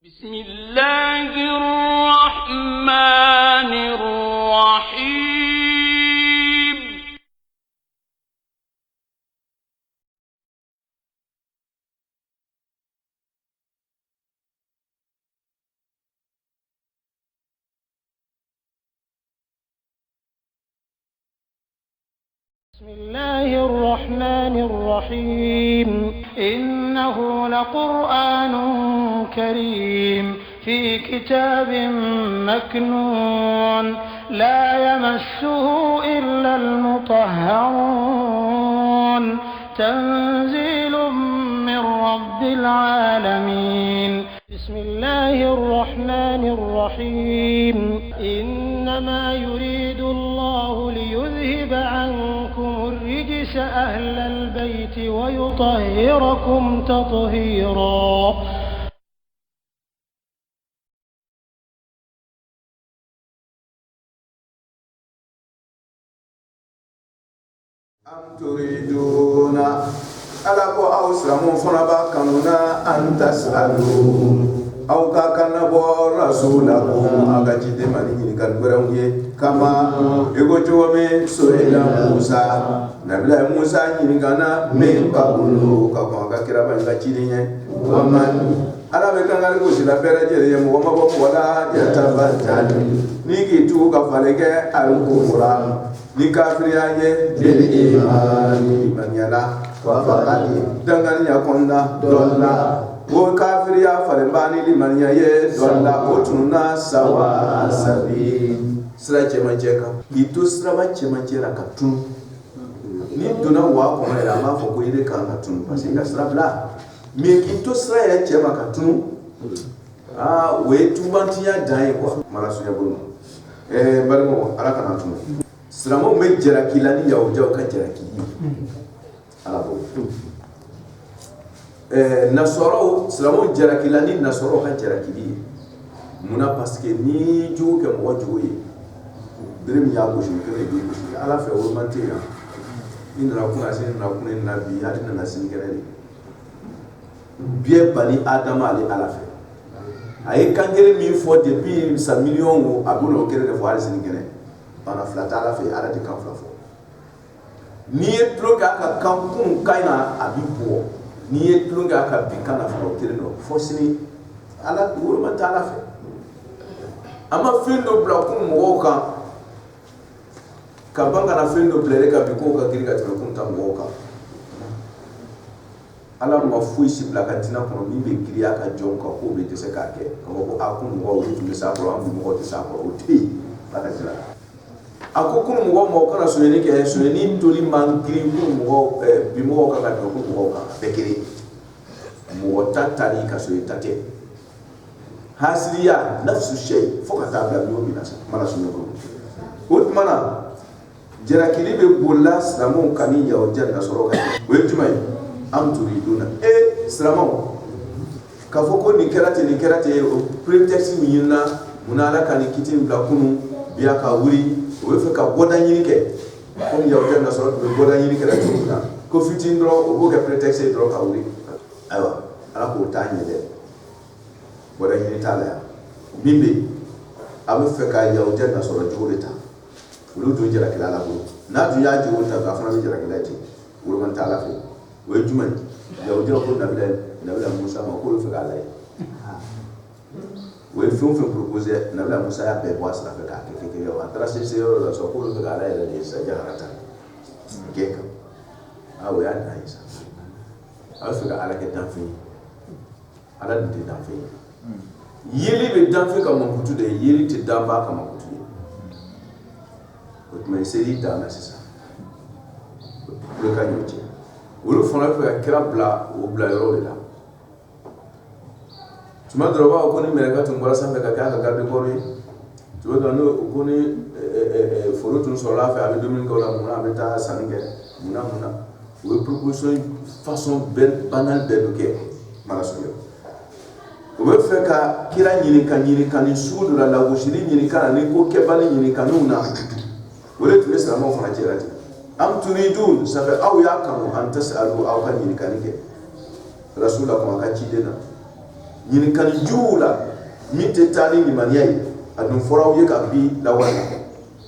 بسم الله الرحمن الرحيم بسم الله الرحمن الرحيم إنه لقرآن كريم في كتاب مكنون لا يمسه إلا المطهرون تنزيل من رب العالمين بسم الله الرحمن الرحيم إنما يريد الله ليذهب عنكم الرجس أهل البيت ويطهركم تطهيرا. أم تريدون ألا أوسلموا فنبا كانونا أن تسألوا أو كاكنبو رسولكم أغاجد ماني كالبرمي كما يقولون سئل موسى نبي موسى ينغانا من قبلو كما كاكرابا يغاجدين ومن ala be kangari ko sila bere jere mo ma bo wala ya tabatal ni ki tu ka faleke al qur'an ni kafiriya ye bil imani manyala wa faqati dangan ya konda dolla wo kafiriya fare bani limanya ye dolla otuna sawa sabi sira chema cheka itu sira ba chema chera katun ni dona wa ko ma ma fo ko ide kan katun parce que sira bla mais qui to sera ya chema katunu we tubantiya dai quoi mala sunya bonu balmo ala kana tunu siramo me jera kilani ya uja ka jera ki ala bo nasoro siramo jera kilani nasoro ka jera ki muna parce que ni ju ke mo juye birim ya ko shi ke bi ala fe wo mantiya inna kuna sin na kuna nabi hadina nasin gere bien bani adama ali alafe ay kangere mi fo depuis sa million ou abulo kere de fois sin gene bana flata alafe ala de kan flafo ni etloga ka kampun kaina abibo ni etloga ka bikana fo kere no fosini ala wuro mata alafe ama fendo blakun mo ka banga na fendo blere ka biko ka kiri ka tun ta mo ka ala ma fu isi blakatina kono mi be kiriya ka jon ka ko be tese ka ke ko akun mo wo tu sa ko am mo ko sa ko o ti baka jira akokun mo mo kana so ni ke so ni toli man kiri mo bi mo ka ka ko mo ka be kiri mo tatari ka so tate hasriya nafsu shay foka ta bla mi obina sa mala so ko utmana jira kiri be bolla salamu kani ya o janna soro ka we jumai am turiduna siramo ka foko ni kerate pretext mi yina munala kan kitin bla kunu biya ka wuri o fe ka boda yini ke ko mi yaw na so be boda yini ke la tuna ko fitin dro o bo ke pretext dro ka wuri aywa ala ko tanye de boda yini tala ya bimbe abu fe ka yaw na so jure ta wulu do jira kala la bo na du ya jure ta ka fana jira kala ti wulu man tala fe we juma ya ujira ko nabila Musa ma ko fe ala yi we fi proposer nabila Musa ya be bois la fe ka ke yo atra se yo la so ko fe ala yi de sa jaharata ke ka we ya na isa a fe ka ala ke dan fi ala de dan fi yeli be dan fi ka mo kutu de yeli te dan ba ka mo kutu ko me seri ta na sisa le ka nyoti wolo fana fe kira bla o bla yoro de la tuma droba ko ni mereka tun bora sambe ka garde ko ri to do no ko ni foro tun so la fe avec 2000 ko la mona beta sange mona we proposition façon belle banale de ke mala so yo o be fe ka kira nyini kan ni sudu la woshiri nyini kan ni ko ke bali nyini kanuna wole tun sa mo fana jerati am turidun sabe aw ya kanu an tasalu aw kan yin kanike rasulakum ka ci dena yin kan jula min te tali ni maniyai adun foraw ye ka bi la wala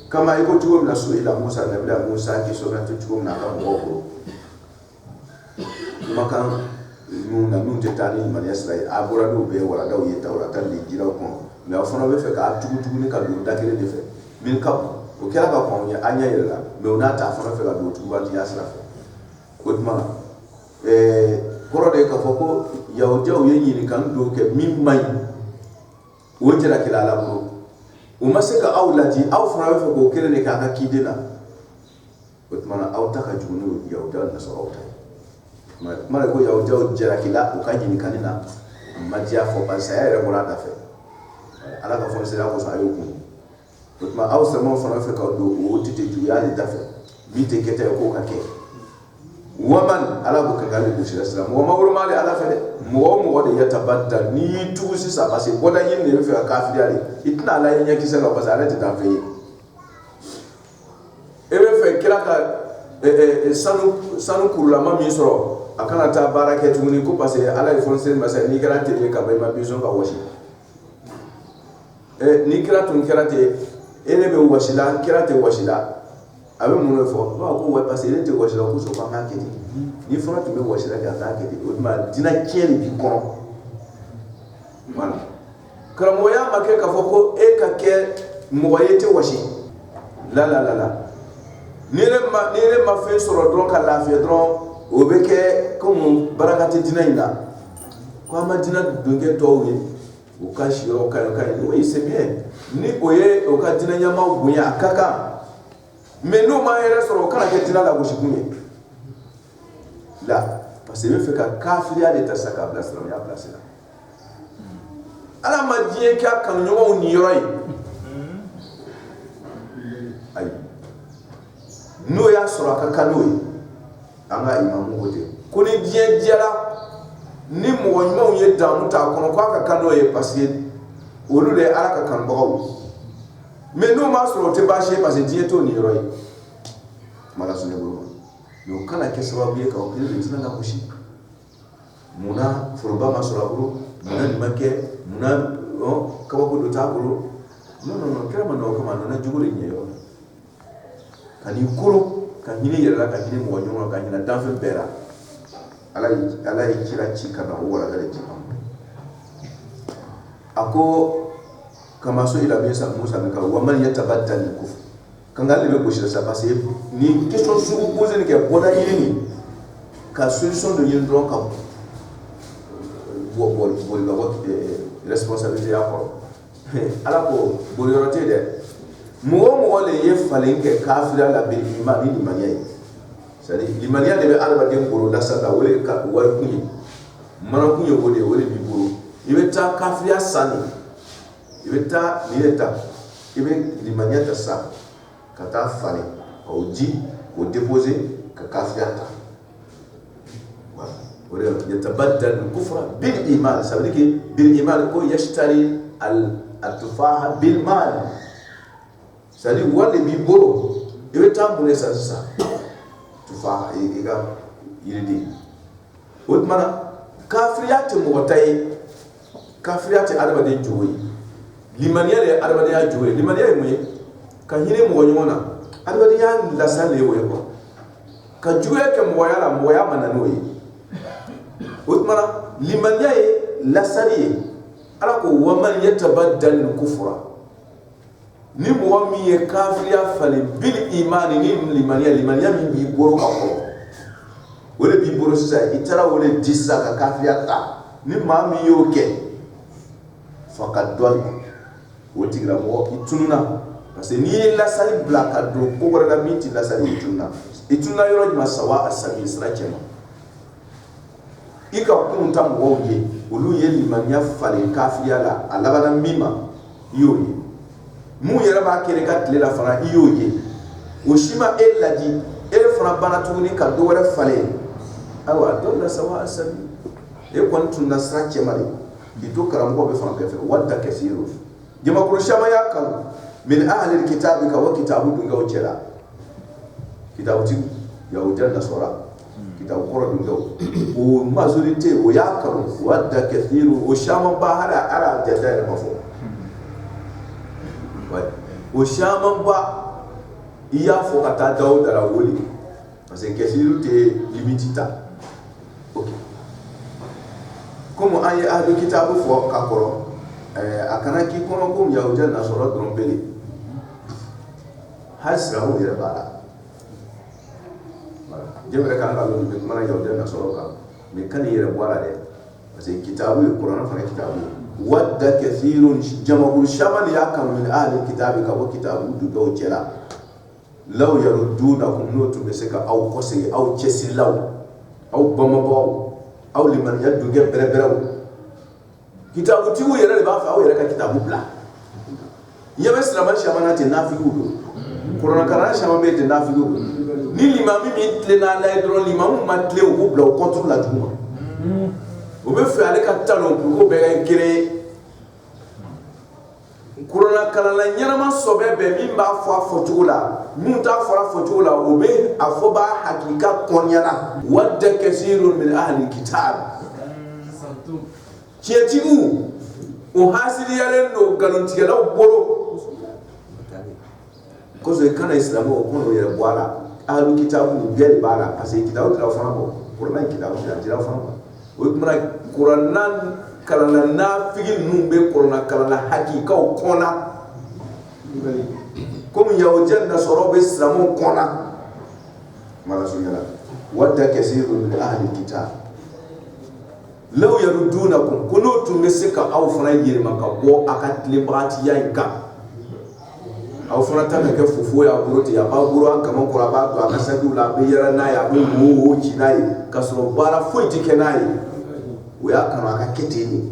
kama iko tugo na su ila Musa na bila Musa ki so na tugo na ka ngoko makan mun te tali ni maniyai sai abura do be wala daw ye tawra tan li jira ko mais au fond be fe ka tugo ni ka do dakere de fe min ka o kera ka ko nya anya yela mais on ata fona fe ka do tugo ba ya sala ko duma koro de ka foko yaw jaw ye ni kan do ke min may o jira kila la buru o masaka awlati aw fara fa ko kire ne ka ka kidina o mana aw ta ka junu yaw da na so awta mara ko yaw jaw jira kila o ka jini kanina matia fo ba sa ya mura da fe ala ka fon se la ko sa yo ko o ma aw sa mo fara fa ka do o tite ju ya da fe mi te kete ko ka ke waman ala ko kangali ko shira salam wa mawru mali ala fede mo de yatabadda ni tuusi sa parce que boda yin ne fe kafiri ali itna ala yin ki sala parce ala ta fe ebe fe kila ka sanu kurula ma mi soro akana ta barake tuni ko parce que ala fonse masa ni garanti le ka bay ma bison ka washi ni kira tun kirate ene be washila kirate washila abe mun fo ba ko wa parce que te washila ko so ba ma kedi ni fona tu be washila ka ta kedi o ma dina kieli bi ko voilà karamo ya make ka fo ko e ka ke moyete washi la ni le ma fe soro don ka la fe don o be ke comme barakati dina ina ko ma dina donge to wi o ka shiro ka oui c'est bien ni oye o ka dina nyama bunya akaka mais nous ma yere soro kana ke dina la goshi kunye la parce que fait ka kafiri ale ta saka place la ya place la ala ma die ka kan nyowo ni yoroi ay no ya soro ka kanoi anga imamu gote kuni die diala ni mo nyima unye damu ta kono kwa ka kanoi parce que olu le ala ka kan bawo mais nous ma soro te baché parce que die to ni yoroi mala sunne bolo yo kana ke sababu ye ka o kile dina na kushi muna furba masura bolo muna ni make muna ka ko do ta bolo no kira mano kama na jugure nyeyo kani kuro kan hini yera ka hini mo nyonga ka hina danfe bera ala kira chika na wala gale chika ako kama so ila bisa Musa ka wa man yatabaddal kufr kangal be ko shira parce que ni question sugu poser ni ke boda yini ka solution de yin dron ka bo la responsabilité ya ko ala ko bo yorote de mo le ye falen ke kafira la be imani ni maniya c'est-à-dire limaniya de be alba de boro la sala wole ka wal kunyi mana kunyi wole bi boro ibe ta kafira sani ibe ta ni eta ibe limaniya ta sa kata fale au ji au déposer ka kafiyata voilà yatabaddal al-kufra bil iman ça veut dire que bil iman ko yashtari al-tufaha bil mal ça dit wala bi boro e tambule ça tufaha iga yidi otmana kafiyate mo tay kafiyate adaba de joyi limaniya de adaba de joyi limaniya mo ka hine mo nyona adwadi ya la sale we ko ka juwe ke mo ya manano yi utmana liman yae la sale ala ko wa man yatabaddal kufra ni mo mi ye kafiriya fale bil imani ni liman ya mi bi boro ka ko wala bi boro sa itara wala dissa ka kafiriya ta ni ma mi yo ke faqad dal wotigra mo itununa parce que ni la sali blaka do ko gorga miti la sali ituna yoro ma sawa asabi srachema ika kunta mwoje ulu ye limanya fale kafiya la alabana mima yoyi mu yera ba kere katle la fara yoyi ushima elladi fara bana tuni ka do wara fale awa do la sawa asabi e kontu na srachema le bito karambo be fara be wadda kasiru jema kurushama yakal min ahli alkitabi ka wa kitabu dunga wajela kitabu ti ya wajal nasara kitabu kɔrɔ dun dɔw o majorité o y'a kanu wadda kathiru o caman ba hali ala jada yɛrɛ ma fɔ o caman ba i y'a fɔ ka taa Dawuda la wuli parce que kathiru tɛ limite ta ok comme an ye ahlu kitabu fɔ ka kɔrɔ a kana k'i kɔnɔ komi yahudiya nasɔrɔ dɔrɔn bele hali silamɛw yɛrɛ b'a la jɛmɛrɛ kan ka lɔn bɛ kuma na yahudiya nasɔrɔ kan mais kan yɛrɛ bɔ a la dɛ parce que kitabu ye kuranɛ fana kitabu ye wadda kathirun jamakulu caman de y'a kanu min ahli kitabi ka bɔ kitabu du dɔw cɛ la law yaruddunakum n'o tun bɛ se ka aw kɔsegin aw cɛsirilaw aw bamabɔw aw limaniya dugɛ bɛrɛbɛrɛw kitabutigiw yɛrɛ de b'a fɛ aw yɛrɛ ka kitabu bila ɲɛ bɛ silamɛ caman na ten nafigiw don kuranɛkalan caman bɛ yen ten nafigiw don ni limami min tilenna ala ye dɔrɔn limamu ma tilen u b'u bila o contre la duguma o bɛ fɛ ale ka talon pour ko bɛɛ ka gere kuranɛkalanla ɲɛnama sɔbɛ bɛɛ min b'a fɔ a fɔcogo la min t'a fɔ a fɔcogo la o bɛ a fɔ b'a hakika kɔnyana wadda kasirun min ahli kitab tiɲɛtigiw o hasiliyalen don nkalontigɛlaw bolo kosɔn i kana silamɛ o kɔnɔ yɛrɛ bɔ a la ahlu kitabu ni bɛɛ de b'a la parce que kitabu dira fana bɔ kuranɛ kitabu dira fana bɔ o tuma kuranɛ kalanna nafigi ninnu bɛ kuranɛ kalanna hakikaw kɔnɔ komi yahudiya nasɔrɔ bɛ silamɛw kɔnɔ mala sunyala wadda kasirun min ahli kitab law yaruddunakum ko n'o tun bɛ se ka aw fana yɛlɛma ka bɔ a ka tilebagatiya in kan aw fana ta ka kɛ fufu y'a bolo ten a b'a bolo an kama kɔrɔ a b'a don a ka sakiw la a bɛ yɛlɛ n'a ye a bɛ wo ci n'a ye ka sɔrɔ baara foyi tɛ kɛ n'a ye o y'a kanu a ka kɛ ten de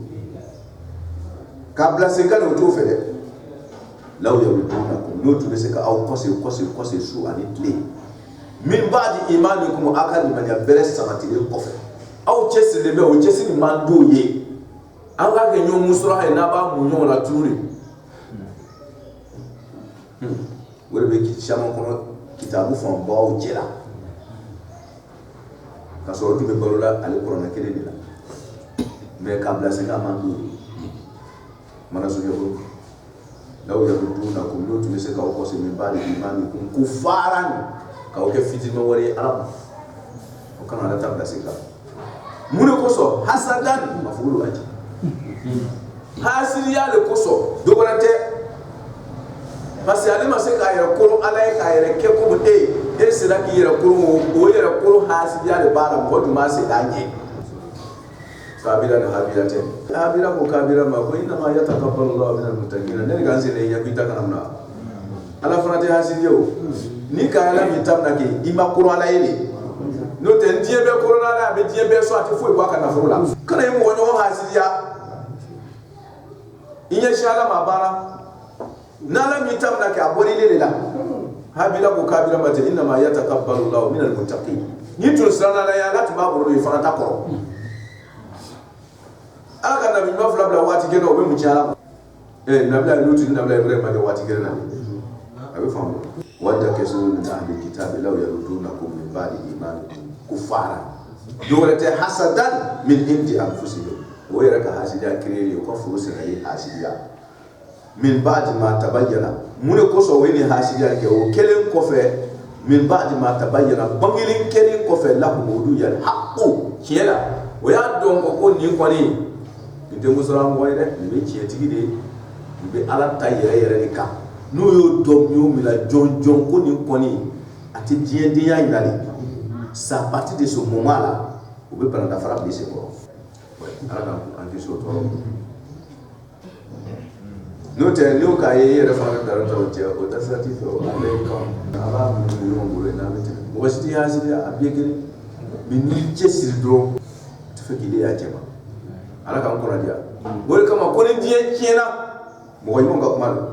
k'a bila sen kan o t'o fɛ dɛ law yaruddunakum n'o tun bɛ se ka aw kɔse su ani tile min ba'di imanikum aw ka limaniya bɛrɛ sabatilen kɔfɛ aw cɛsirilen bɛ o cɛsiri man d'o ye an k'a kɛ ɲɔgɔn musɔrɔ ye n'a b'a mun ɲɔgɔn na tuguni o de bɛ caman kɔnɔ kitabu fanbaw cɛ la ka sɔrɔ olu bɛ balo la ale kuranɛ kelen de la mais k'a bila sen kan man d'o ye mana sunya ko law yaruddunakum n'o tun bɛ se k'aw kɔse min ba'di imanikum kufaran k'aw kɛ fitiimɛ wɛrɛ ye Ala ma o kana ala ta bila sen kan mun de kosɔn hasadan mafulu aji hasiliya le kosɔn dɔ wɛrɛ tɛ parce que ale ma se k'a yɛrɛ kolon ala ye k'a yɛrɛ kɛ komi e sera k'i yɛrɛ kolon o yɛrɛ kolon hasiliya de b'a la mɔgɔ dun b'a se k'a ɲɛ kabila ni habila tɛ habila ko kabila ma ko inama yatakabbalu Allahu minal muttaqin ne kan se ne ɲɛ ko i ta kana mun na ala fana tɛ hasiliya o ni ka ala min ta na kɛ i ma kolon ala ye de n'o tɛ diɲɛ bɛɛ kolon ala a bɛ diɲɛ bɛɛ sɔn a tɛ foyi bɔ a ka nafolo la kana ye mɔgɔ ɲɔgɔn hasiliya i ɲɛsin ala ma baara n'ala min ta na kɛ a bɔra ile de la habila ko kabila ma tɛ inama yatakabbalu Allahu minal muttaqin ni tun siranna ala ye ala tun b'a bolo i fana ta kɔrɔ ala ka nabi ɲuman fila bila waati kelen o bɛ mun ci ala ma nabila Lutu ni nabila Ibrahima kɛ waati kelen na a bɛ faamu wadda kasirun min ahli kitabi law yaruddunakum min ba'di imanikum kuffara dɔ wɛrɛ tɛ hasadan min indi anfusihim o yɛrɛ ka hasidiya créer o ka foro sɛnɛ ye hasidiya min ba'di ma tabayyana mun de kosɔn o ye nin hasidiya kɛ o kelen kɔfɛ min ba'di ma tabayyana bangelen kelen kɔfɛ lahum olu yal haqqu tiɲɛ la o y'a dɔn ko nin kɔni nin tɛ musolamɔgɔ ye dɛ nin bɛ tiɲɛtigi de nin bɛ ala ta yɛrɛ de kan n'o y'o dɔn min na jɔn ko nin kɔni a tɛ diɲɛdenya yira de ça partie de ce moment là o bɛ bana dafara bila sen kɔrɔ ala k'an kisi o tɔɔrɔ n'o tɛ n'o k'a ye i yɛrɛ fana bɛ bila ta o cɛ o tasira t'i fɛ o a bɛ kan a b'a mun ɲɔgɔn bolo yen n'a bɛ tɛmɛ mɔgɔ si tɛ hasidi a bɛɛ kelen mais n'i cɛsiri dɔrɔn i tɛ fɛ k'i de y'a cɛ ma ala k'an kɔnɔ diya o de kama ko ni diɲɛ tiɲɛna mɔgɔ ɲuman ka kuma don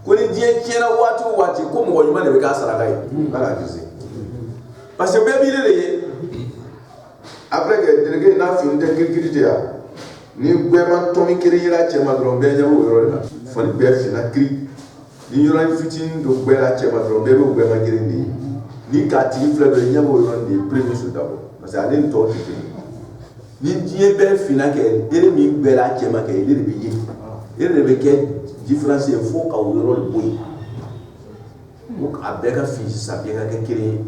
ko ni diɲɛ tiɲɛna waati o waati ko mɔgɔ ɲuman de bɛ k'a saraka ye ala k'a kisi parce que bɛɛ b'i de ye après que délégué n'a fini tɛ kirikiri tɛ yan ni bɛɛ ma tɔmi kelen yira cɛ ma dɔrɔn bɛɛ ɲɛ b'o yɔrɔ de la fo ni bɛɛ finna kiri ni yɔrɔ fitinin don bɛɛ la cɛ ma dɔrɔn bɛɛ b'o bɛɛ ma girin de ye ni ka tigi filɛ dɔ ɲɛ b'o yɔrɔ de premier soldat bɔ parce que ale ni tɔw tɛ kelen ni diɲɛ bɛɛ finna kɛ ere min bɛɛ la cɛ ma kɛ ere de bɛ ye ere de bɛ kɛ différence ye fo ka o yɔrɔ de bɔ yen ko a bɛɛ ka fin sisan bɛɛ ka kɛ kelen ye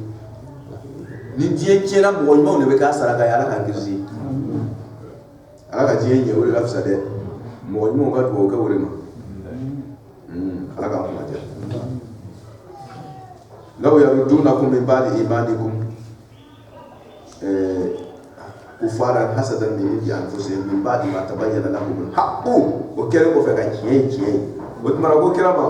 ni diɲɛ tiɲɛna mɔgɔ ɲumanw de bɛ k'a saraka ye ala k'an kisi ala ka diɲɛ ɲɛ o de ka fisa dɛ mɔgɔ ɲumanw ka dugawu kɛ o de ma ala k'an kuma diya law yaruddunakum min ba'di imanikum kufaran hasadan min indi anfusihim min ba'di ma tabayyana lahum al-haqqu o kɛlen kɔfɛ ka tiɲɛ o tuma ko kira ma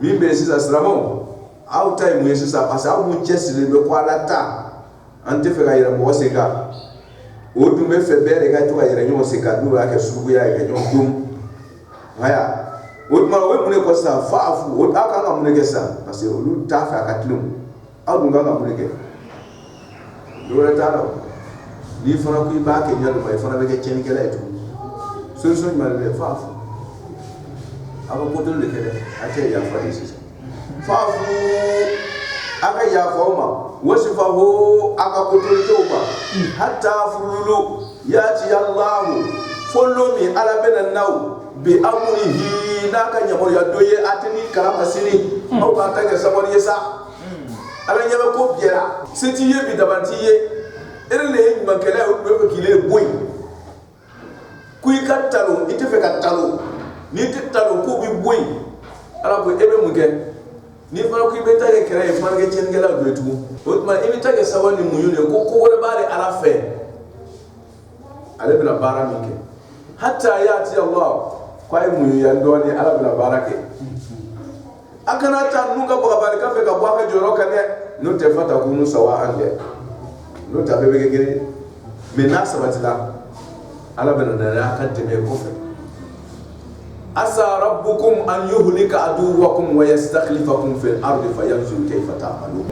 min bɛ sisan silamɛw aw ta ye mun ye sisan parce que aw mun cɛsirilen bɛ ko ala ta an tɛ fɛ ka yɛrɛ mɔgɔ sen kan o dun bɛ fɛ bɛɛ de ka to ka yɛrɛ ɲɔgɔn sen kan n'o y'a kɛ suguya ye ka ɲɔgɔn dun haya o tuma o ye mun de kɛ sisan fa'afu o aw kan ka mun de kɛ sisan parce que olu t'a fɛ a ka tilen aw dun kan ka mun de kɛ dɔwɛrɛ t'a la n'i fana ko i b'a kɛ ɲɛ dɔn i fana bɛ kɛ tiɲɛnikɛla ye tuguni solution jumɛn de bɛ fa'afu aw ka ko dɔ de kɛ dɛ a tɛ yafa de sisan fa'afu a ka yafa o ma wasifahu a ka ko dɔ kɛ o ma hatta furulu yaati Allahu folo min ala bɛna n'aw bi amurihi n'a ka yamaruya dɔ ye a tɛ ni kalama sini aw k'a ta kɛ sabali ye sa ala ɲɛ bɛ ko biɛra se t'i ye bi daba t'i ye ere de ye ɲumankɛla ye o tun bɛ fɛ k'i le bɔ yen ko i ka talo i tɛ fɛ ka talo n'i tɛ talo k'o bɛ bɔ yen ala ko e bɛ mun kɛ n'i fana ko i bɛ ta kɛ kɛlɛ ye fana kɛ tiɲɛnikɛla dɔ ye tugun o tuma i bɛ ta kɛ sabali ni muɲu de ye ko wɛrɛ b'ale ala fɛ ale bɛna baara min kɛ hatta yaati Allah ko a ye muɲu yan dɔɔni ala bɛna baara kɛ a kana taa ninnu ka bagabali ka fɛ ka bɔ a ka jɔyɔrɔ kan dɛ n'o tɛ fata kunu sawa an dɛ n'o tɛ a bɛɛ bɛ kɛ kelen mais n'a sabatila ala bɛna n'a ka dɛmɛ kɔfɛ asa rabbukum an yuhlika aduwwakum wa yastakhlifakum fil ardi fayanzur kayfa ta'malun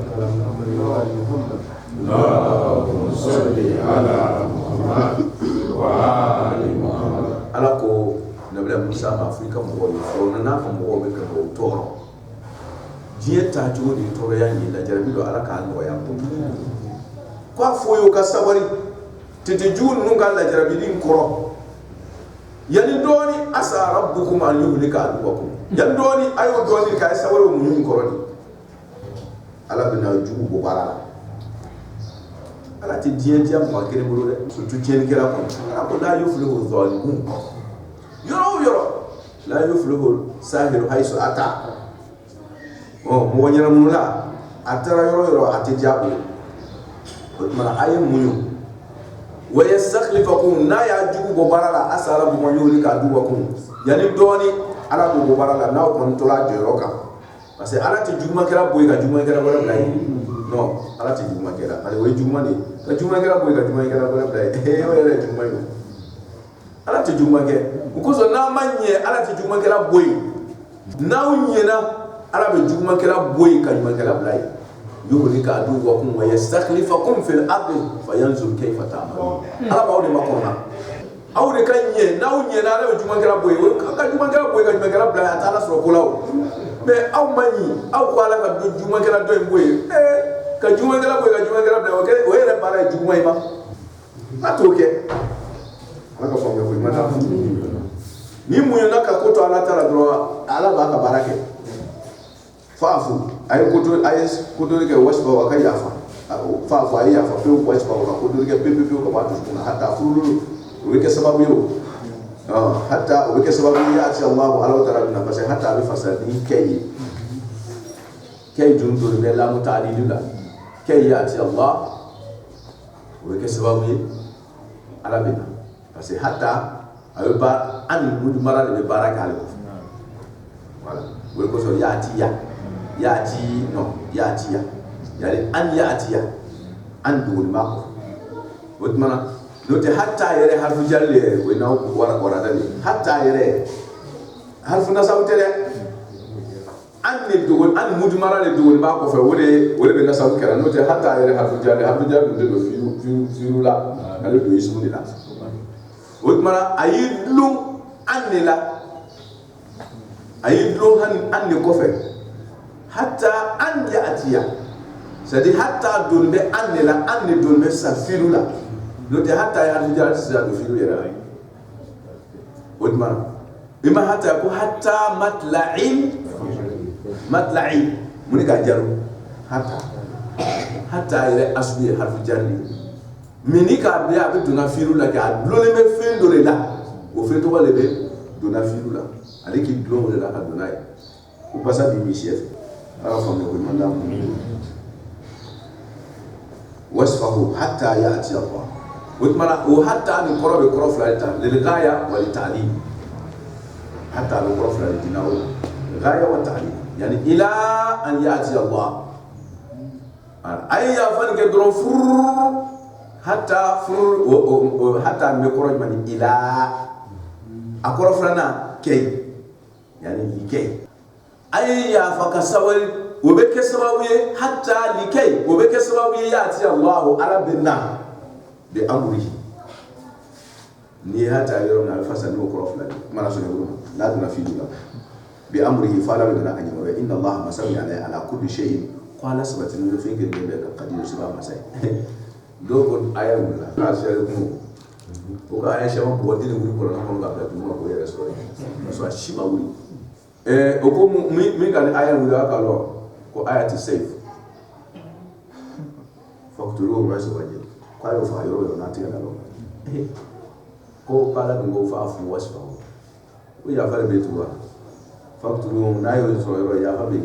Allahumma salli ala Muhammad wa ali Muhammad ala ko nabila Musa ma Afrika mɔgɔw ye fɔlɔ n'a ka mɔgɔw bɛ ka mɔgɔw tɔɔrɔ diɲɛ taacogo de tɔɔrɔya in lajarabi don ala k'a nɔgɔya ko a fɔ y'o ka sabari tete jugu ninnu ka lajarabili kɔrɔ yanni dɔɔni asa rabbukum an yuhlika aduwwakum yanni dɔɔni a y'o dɔɔni k'a ye sabari o muɲu in kɔrɔ de ala bɛna jugu bɔ baara la ala tɛ diɲɛ diya mɔgɔ kelen bolo dɛ surtout tiɲɛnikɛla kɔnɔ ala ko la yuflihu zalimun yɔrɔ o yɔrɔ la yuflihu sahiru haysu ata mɔgɔ ɲɛnamunula a taara yɔrɔ o yɔrɔ a tɛ diya o o tuma a ye muɲu wa yastakhlifakum n'a y'a jugu bɔ baara la asa rabbukum an yuhlika aduwwakum yanni dɔɔni ala b'o bɔ baara la n'aw kɔni tora a jɔyɔrɔ kan parce que ala tɛ jugumankɛla bɔ yen ka jugumankɛla wɛrɛ bila yen non ala tɛ jugumankɛla ale o ye juguman de ye ka jugumankɛla bɔ yen ka jugumankɛla wɛrɛ bila yen o yɛrɛ ye juguman ye ala tɛ jugumankɛ o kosɔn n'a ma ɲɛ ala tɛ jugumankɛla bɔ yen n'aw ɲɛna ala bɛ jugumankɛla bɔ yen ka ɲumankɛla bila yen yuhlika aduwwakum wa yastakhlifakum fil ardi fayanzur kayfa ta'malun ala b'aw de makɔnɔ aw de ka ɲɛ n'aw ɲɛna ala bɛ jugumankɛla bɔ yen ka jugumankɛla bɔ yen ka ɲumankɛla bila yen a tɛ ala sɔrɔ ko la o mais aw ma ɲi aw ko ala ka jugumankɛla dɔ in bɔ yen ka jugumankɛla bɔ yen ka jugumankɛla bila yen o yɛrɛ baara ye juguman ye ma a t'o kɛ ala ka faamuya ko ɲuman t'a ni muɲuna ka ko to ala ta la dɔrɔn ala b'a ka baara kɛ fa'afu a ye kotori kɛ wasifaw a ka yafa fa'afu a ye yafa pewu wasifaw ka kotori kɛ pewu ka bɔ a dusukun na hatta furulu o bɛ kɛ sababu ye o hatta o bɛ kɛ sababu ye yaati Allahu ala taala bɛna parce que hatta a bɛ fasa ni kɛ ye kɛ jun dɔ de bɛ lamu ta'lili la kɛ yaati Allah o bɛ kɛ sababu ye ala bɛna parce que hatta a bɛ ba ani mudu mara de bɛ baara kɛ ale kɔfɛ voilà o de kosɔn yaatiya yaati non yaatiya yani an yaatiya an duguni b'a kɔfɛ o tuma na n'o tɛ hatta yɛrɛ harifu jali yɛrɛ o ye n'aw warada de hatta yɛrɛ harifu nasabu tɛ dɛ an ni duguni an mudu mara de duguni b'a kɔfɛ o de bɛ nasabu kɛra n'o tɛ hatta yɛrɛ harifu jali dun de don firu la ale don ismu de la o tuma na a y'i dulon an de la a y'i dulon an de kɔfɛ hatta an yaatiya c'est-à-dire hatta don be annela anne don be safirula do te hatta ya dija sa do filu yara odman bima hatta ko hatta matla'in muni ka jaru hatta ila asbi harfu jarri mini ka be abi dona firula ka lole me fendo le la o feto wale be dona firula ale ki dlo le la ka dona o passa bi mi chef ala fa me ko manda wasfahu hatta ya'ti Allah وحتى أن القرآن يقرأ للغاية وللتعليم حتى أن القرآن للتناول الغاية والتعليم يعني إلى أن يأتي الله أي يفعل كدرون فر حتى أن يقرأ من إلى أقرأ فرنا كي يعني لكي أي يفعل كسوال وبكسواوية حتى لكي وبكسواوية يأتي الله على بالنار بأمره نهاية يوم الفصل نوكر فلان ما نسون يقولون لا تنفيذ له بأمره فلا بدنا أن يمر إن الله مسؤول على كل شيء قال سبت إنه في كل بيت قدير سبع مسائل دوكن آية ولا أشياء وكأي شيء ما بودي نقول كلنا كلنا قبل تقول ما بقول رسول رسول شيء ما بقول أكو مين كان آية ولا كلام كو آية السيف فاقتلوه رأسه وجهه kwayo fa yoro na tiga na lo ko pala ngo fa fu wasfa o ya fa be tuwa fa tu na yo so yoro ya fa be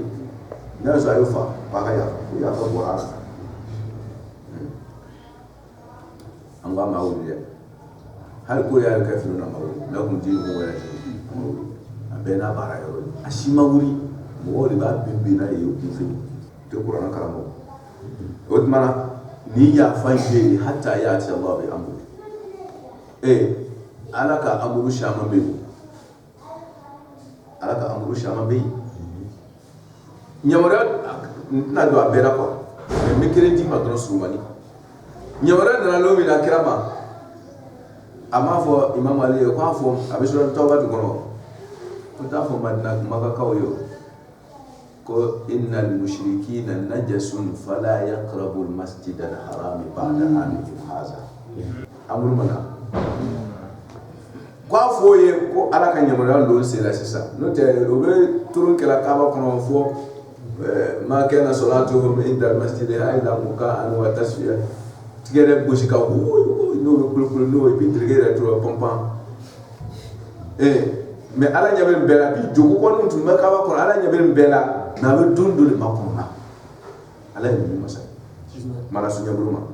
na so ayo fa pa ka ya fa bo ara anga ma wuri ya har ko ya ka fi na ma wuri na kun ji mo ya abe na bara yoro ashima wuri mo wori ba bimbi na yo ku fi to qur'an karamo o mana ni ya fanke hatta ya ci Allah bai amuru alaka amuru shama bai nyamara na do abera ko me kredi ma don sumani nyamara na lo mi na kirama ama fo imam ali ko afo abisura tawba do kono ko ta fo madina maka kawo ko innal mushrikina najasun fala yaqrabu al masjid al haram ba'da amihim hadha amru mana ko foye ko ala kan nyamara lo sela sisa no te do be turun kala kaba kono fo ma kana salatuhum inda al masjid illa muka'an wa tasfiya tigere boshika no kul no bi tigere to pompa mais ala nyabe bela bi jogo ko non tun makaba ko ala nyabe bela na be dundul makona ala ni masa mara sunya buluma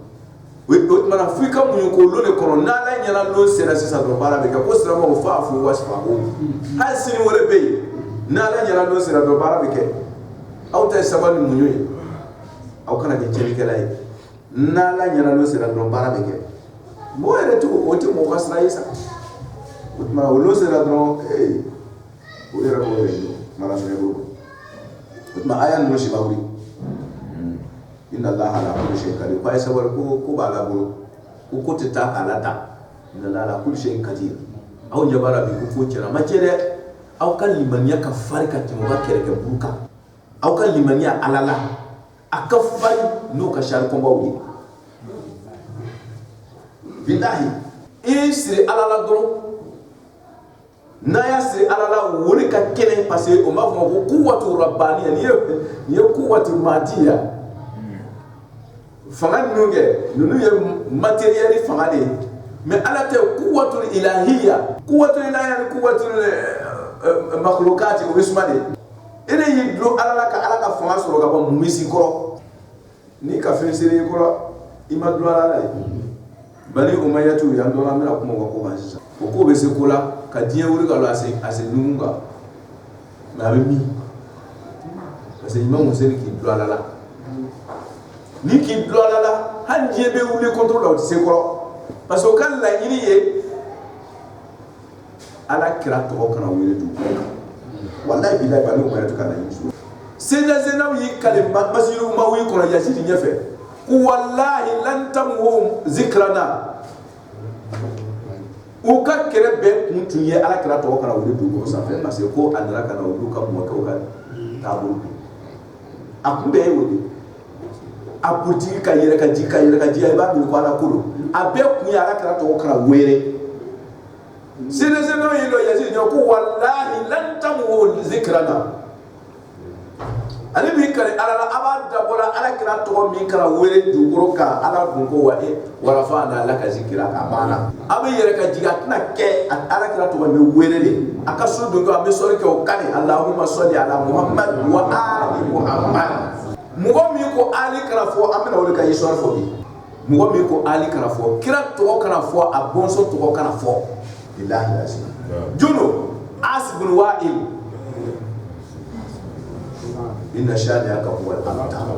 we mana fika mu ko lo ne kono na ala nyana lo sera sisa do bara be ka ko sera mo fa fu wasfa ko hal sini wala be na ala nyana lo sera do bara be ke aw ta sabani mu nyoy aw kana ke celi kelay na ala nyana lo sera do bara be ke mo ere to o ti mo kasra isa utma lo sera do o era ko mara sunya buluma ma ayan no shi bawri inna allaha ala kulli shay'in qadir ko ay sabar ko bala buru ko tita alata inna allaha ala kulli shay'in qadir aw jabara bi ko kira makere aw kan limaniya ka farika timo ka kere ke buka aw kan limaniya alala akafari no ka shar ko bawri billahi isri alala doro na ya siri alala woni ka kene parce que o ma fo ko quwwatu rabbaniya ni quwwatu madiya fanga nunge nunu ye matériel fanga de mais ala te quwwatu ilahiyya quwwatu makhluqati o bismade ene yi do alala ka fanga soro ga ba misi koro ni ka fe siri koro ima do alala bani umayyatu ya ndo la mera kuma ko ba sisa ko be se kola ka diɲɛ wuri ka lo ase numu kan mais a bɛ min parce que imam Hussein k'i dulon ala la ni k'i dulon ala la hali diɲɛ bɛ wuli contre la o tɛ se kɔrɔ parce que o ka laɲini ye ala kira tɔgɔ kana wele dugukolo kan walayi bilayi bani umayyatu ka laɲini so senaw y'i kale masjid umawi kɔnɔ Yazidi ɲɛfɛ ko walahi lan tamhu zikrana o ka kɛrɛ bɛɛ kun tun ye ala kira tɔgɔ kana wele dugukolo sanfɛ parce que ko a nana ka na olu ka mɔkɛw ka taabolo a kun bɛɛ ye o de a putigi ka yɛrɛ ka ji ka yɛrɛ ka ji i b'a min ko ala kolo a bɛɛ kun ye ala kira tɔgɔ kana wele sɛnɛsɛnɛ yi lɔ yasi ɲɔ ko walahi lan tamu zikrana ale min kari ala la a b'a dabɔla ala kira tɔgɔ min kana wele dugukolo kan ala kun ko wa warafa na ala ka zikira a banna a bɛ yɛrɛ ka jigin a tɛna kɛ ala kira tɔgɔ bɛ wele de a ka so don a bɛ sɔli kɛ o kani allahumma sɔli ala muhammad wa ali muhammad mɔgɔ min ko ali kana fɔ an bɛna o de ka histoire fɔ bi mɔgɔ min ko ali kana fɔ kira tɔgɔ kana fɔ a bɔnsɔn tɔgɔ kana fɔ bilahi lasi juno asibun wa'il inna shani'aka huwal abtar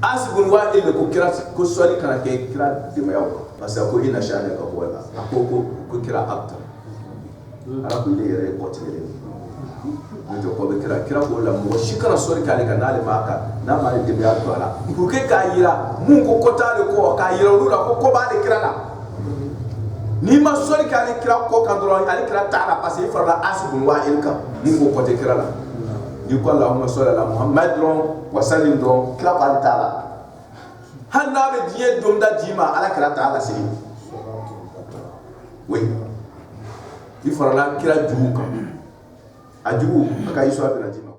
asibun wa'il ko kira ko sɔli kana kɛ kira dɛmɛyaw parce que ko inna shani'aka huwal abtar ko kira abtar ala ko ne yɛrɛ kɔtigɛlen ne tɛ ko bɛ kira ko la mɔgɔ si kana sɔli k'ale kan n'ale m'a kan n'a ma ale dɛmɛya to a la pour que k'a yira mun ko ko t'ale kɔ k'a yira olu la ko b'ale kira la n'i ma sɔli k'ale kira kɔ kan dɔrɔn ale kira t'a la parce que i farala asibun wa'il kan mun ko kɔ tɛ kira la n'i ko allahumma sɔli ala muhammad dɔrɔn wa sallim dɔrɔn kira k'ale t'a la hali n'a bɛ diɲɛ don da ji ma ala kira t'a la sigi oui i farala kira jugu kan a jugu a ka histoire bɛna d'i ma